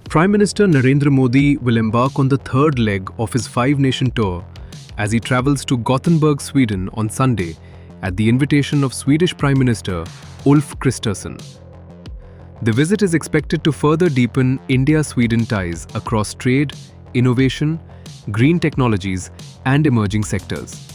Prime Minister Narendra Modi will embark on the third leg of his five-nation tour as he travels to Gothenburg, Sweden on Sunday at the invitation of Swedish Prime Minister Ulf Kristersson. The visit is expected to further deepen India-Sweden ties across trade, innovation, green technologies and emerging sectors.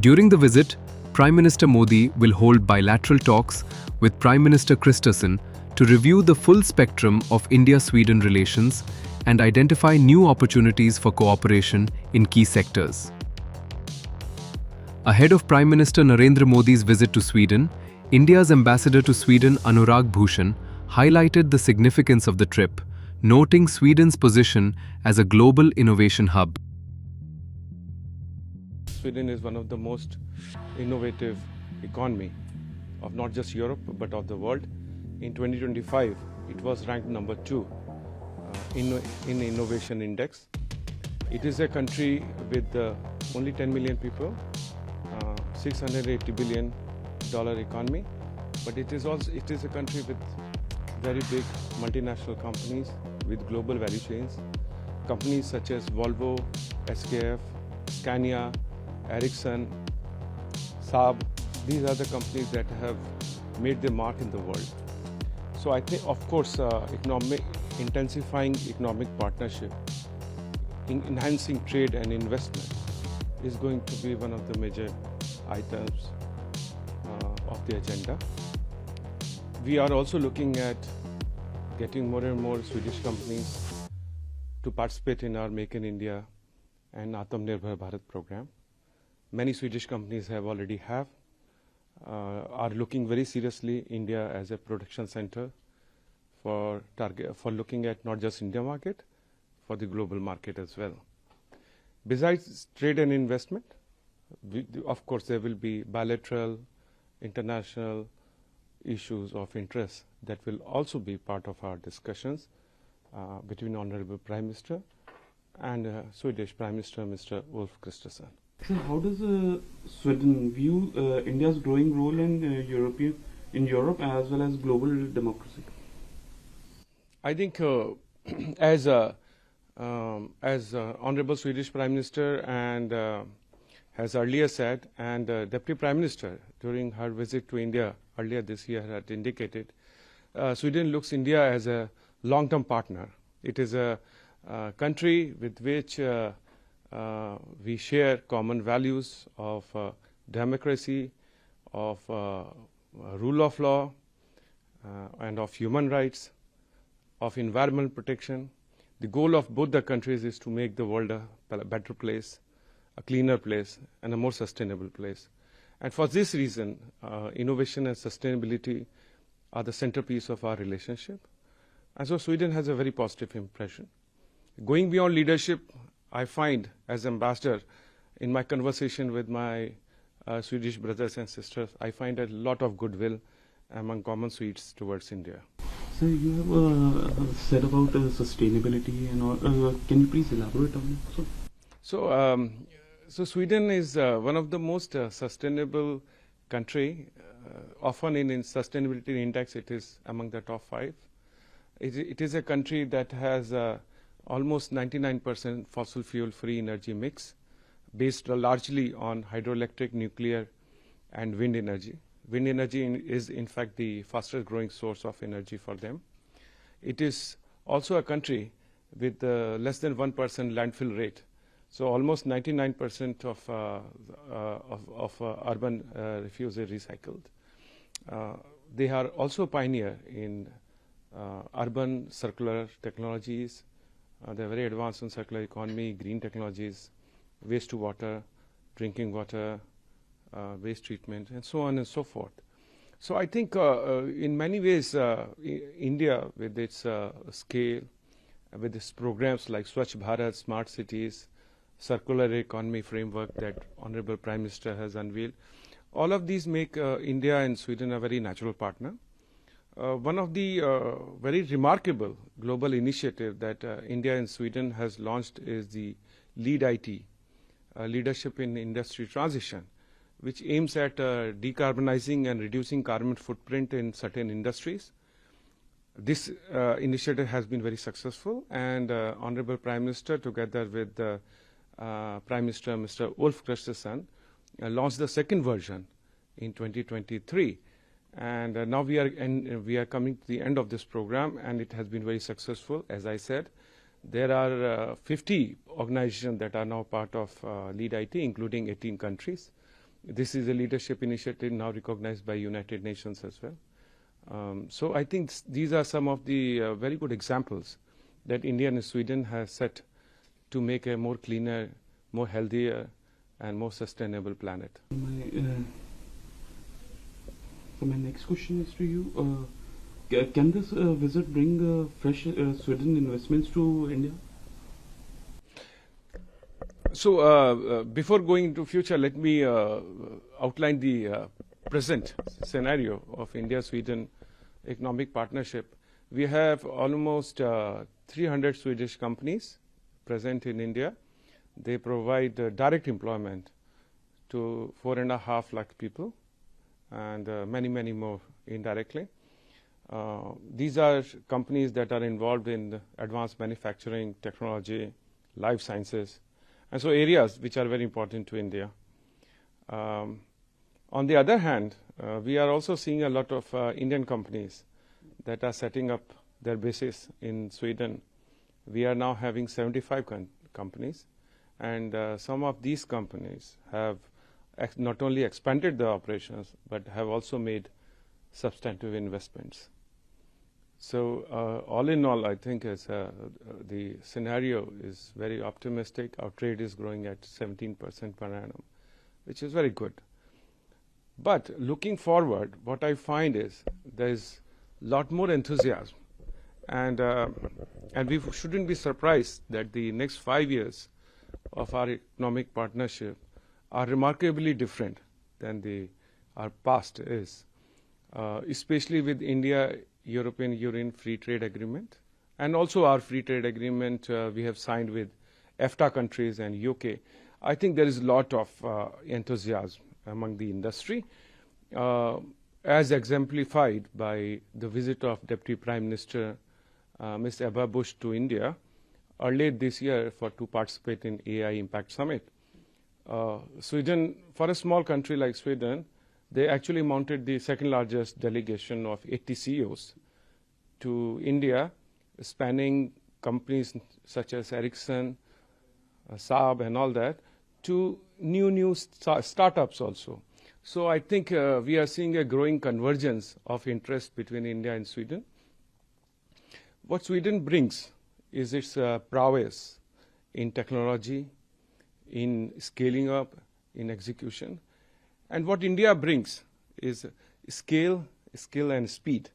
During the visit, Prime Minister Modi will hold bilateral talks with Prime Minister Kristersson to review the full spectrum of India-Sweden relations and identify new opportunities for cooperation in key sectors. Ahead of Prime Minister Narendra Modi's visit to Sweden, India's ambassador to Sweden Anurag Bhushan highlighted the significance of the trip, noting Sweden's position as a global innovation hub. Sweden is one of the most innovative economy of not just Europe but of the world. In 2025, it was ranked number 2 in Innovation Index. It is a country with only 10 million people, $680 billion economy, but it is a country with very big multinational companies with global value chains. Companies such as Volvo, SKF, Scania, Ericsson, Saab, these are the companies that have made their mark in the world. So I think, of course, intensifying economic partnership, enhancing trade and investment is going to be one of the major items of the agenda. We are also looking at getting more and more Swedish companies to participate in our Make in India and Atmanirbhar Bharat program. Many Swedish companies are looking very seriously India as a production center for looking at not just India market, for the global market as well. Besides trade and investment, of course there will be bilateral, international issues of interest that will also be part of our discussions between Honorable Prime Minister and Swedish Prime Minister Mr. Ulf Kristersson. So how does Sweden view India's growing role in Europe as well as global democracy? I think as Honorable Swedish Prime Minister and has earlier said, and Deputy Prime Minister during her visit to India earlier this year had indicated, Sweden looks India as a long-term partner. It is a country with which we share common values of democracy, of rule of law, and of human rights, of environmental protection. The goal of both the countries is to make the world a better place, a cleaner place, and a more sustainable place. And for this reason, innovation and sustainability are the centerpiece of our relationship. And so Sweden has a very positive impression. Going beyond leadership, I find, as ambassador, in my conversation with my Swedish brothers and sisters, I find a lot of goodwill among common Swedes towards India. So you have said about sustainability and all. Can you please elaborate on it? So Sweden is one of the most sustainable country. Often in sustainability index, it is among the top 5. It is a country that has almost 99% fossil fuel free energy mix, based largely on hydroelectric, nuclear and wind energy. Wind energy is in fact the fastest growing source of energy for them. It is also a country with less than 1% landfill rate. So almost 99% of urban refuse is recycled. They are also pioneer in urban circular technologies. They are very advanced in circular economy, green technologies, waste to water, drinking water, waste treatment, and so on and so forth. So I think in many ways, India, with its scale, with its programs like Swachh Bharat, Smart Cities, Circular Economy Framework that Honorable Prime Minister has unveiled, all of these make India and Sweden a very natural partner. One of the very remarkable global initiative that India and Sweden has launched is the LEAD IT, Leadership in Industry Transition, which aims at decarbonizing and reducing carbon footprint in certain industries. This initiative has been very successful, and Honorable Prime Minister, together with the Prime Minister, Mr. Ulf Kristersson, launched the second version in 2023. And now we are coming to the end of this program, and it has been very successful. As I said, there are 50 organizations that are now part of LEAD IT, including 18 countries. This is a leadership initiative now recognized by United Nations as well. So I think these are some of the very good examples that India and Sweden has set to make a more cleaner, more healthier, and more sustainable planet. So my next question is to you. Can this visit bring fresh Sweden investments to India? So before going into future, let me outline the present scenario of India-Sweden economic partnership. We have almost 300 Swedish companies present in India. They provide direct employment to 4.5 lakh people, and many, many more indirectly. These are companies that are involved in advanced manufacturing, technology, life sciences, and so areas which are very important to India. On the other hand, we are also seeing a lot of Indian companies that are setting up their bases in Sweden. We are now having 75 companies, and some of these companies have not only expanded their operations, but have also made substantive investments. So all in all, I think the scenario is very optimistic. Our trade is growing at 17% per annum, which is very good. But looking forward, what I find is there is a lot more enthusiasm, and we shouldn't be surprised that the next 5 years of our economic partnership are remarkably different than our past is, especially with India-European Union Free Trade Agreement, and also our free trade agreement we have signed with EFTA countries and UK. I think there is a lot of enthusiasm among the industry, as exemplified by the visit of Deputy Prime Minister Ms. Ebba Busch to India early this year to participate in AI Impact Summit. Sweden, for a small country like Sweden, they actually mounted the second largest delegation of 80 CEOs to India, spanning companies such as Ericsson, Saab, and all that, to new startups also. So I think we are seeing a growing convergence of interest between India and Sweden. What Sweden brings is its prowess in technology, in scaling up, in execution. And what India brings is scale, skill, and speed.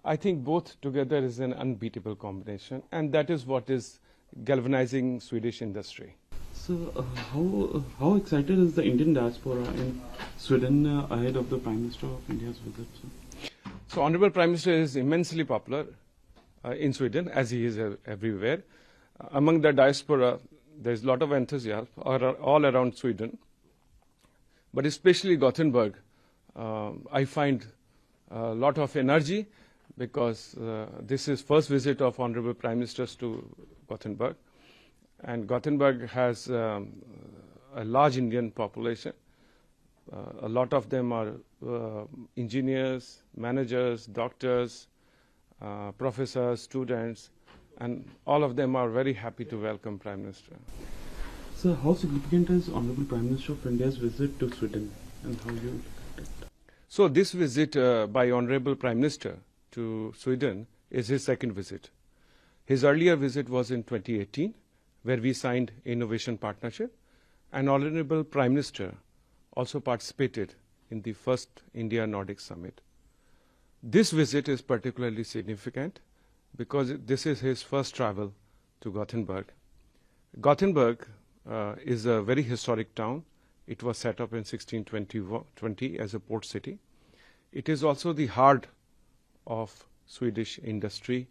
I think both together is an unbeatable combination, and that is what is galvanizing Swedish industry. So how excited is the Indian diaspora in Sweden ahead of the Prime Minister of India's visit? So Honorable Prime Minister is immensely popular in Sweden, as he is everywhere. Among the diaspora, there is a lot of enthusiasm all around Sweden, but especially Gothenburg. I find a lot of energy because this is first visit of Honorable Prime Ministers to Gothenburg, and Gothenburg has a large Indian population. A lot of them are engineers, managers, doctors, professors, students, and all of them are very happy to welcome Prime Minister. So how significant is Honorable Prime Minister of India's visit to Sweden, and how you look at it? So this visit by Honorable Prime Minister to Sweden is his second visit. His earlier visit was in 2018, where we signed Innovation Partnership, and Honorable Prime Minister also participated in the first India-Nordic Summit. This visit is particularly significant because this is his first travel to Gothenburg. Gothenburg is a very historic town. It was set up in 1620 as a port city. It is also the heart of Swedish industry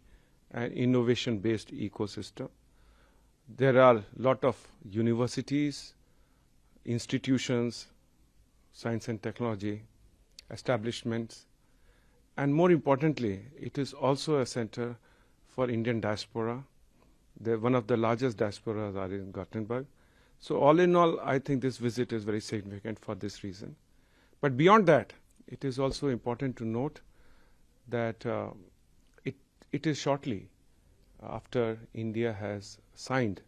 and innovation-based ecosystem. There are a lot of universities, institutions, science and technology establishments, and more importantly, it is also a center for Indian diaspora. One of the largest diasporas are in Gothenburg. So all in all, I think this visit is very significant for this reason. But beyond that, it is also important to note that it is shortly after India has signed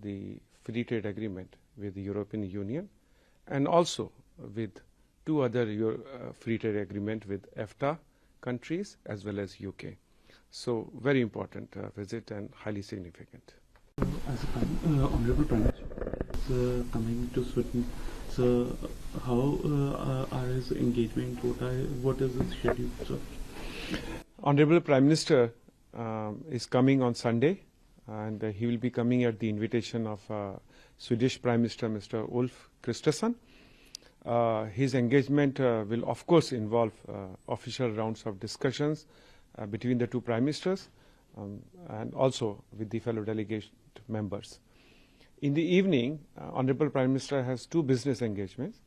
the free trade agreement with the European Union and also with two other free trade agreement with EFTA countries as well as UK. So very important visit and highly significant. As a Honorable Prime Minister coming to Sweden, so how are his engagement? What is his schedule? So? Honorable Prime Minister is coming on Sunday, and he will be coming at the invitation of Swedish Prime Minister Mr. Ulf Kristersson. His engagement will of course involve official rounds of discussions between the two Prime Ministers and also with the fellow delegation members. In the evening, Honorable Prime Minister has two business engagements.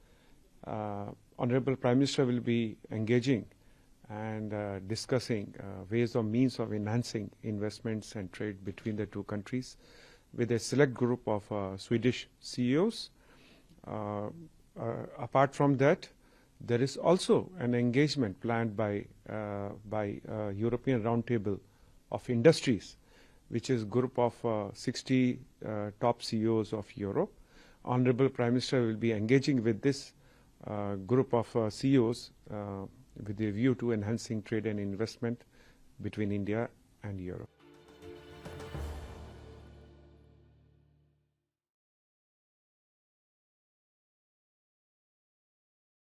Honorable Prime Minister will be engaging and discussing ways or means of enhancing investments and trade between the two countries with a select group of Swedish CEOs. Apart from that, there is also an engagement planned by European Roundtable of Industries, which is a group of 60 top CEOs of Europe. Honorable Prime Minister will be engaging with this group of CEOs with a view to enhancing trade and investment between India and Europe.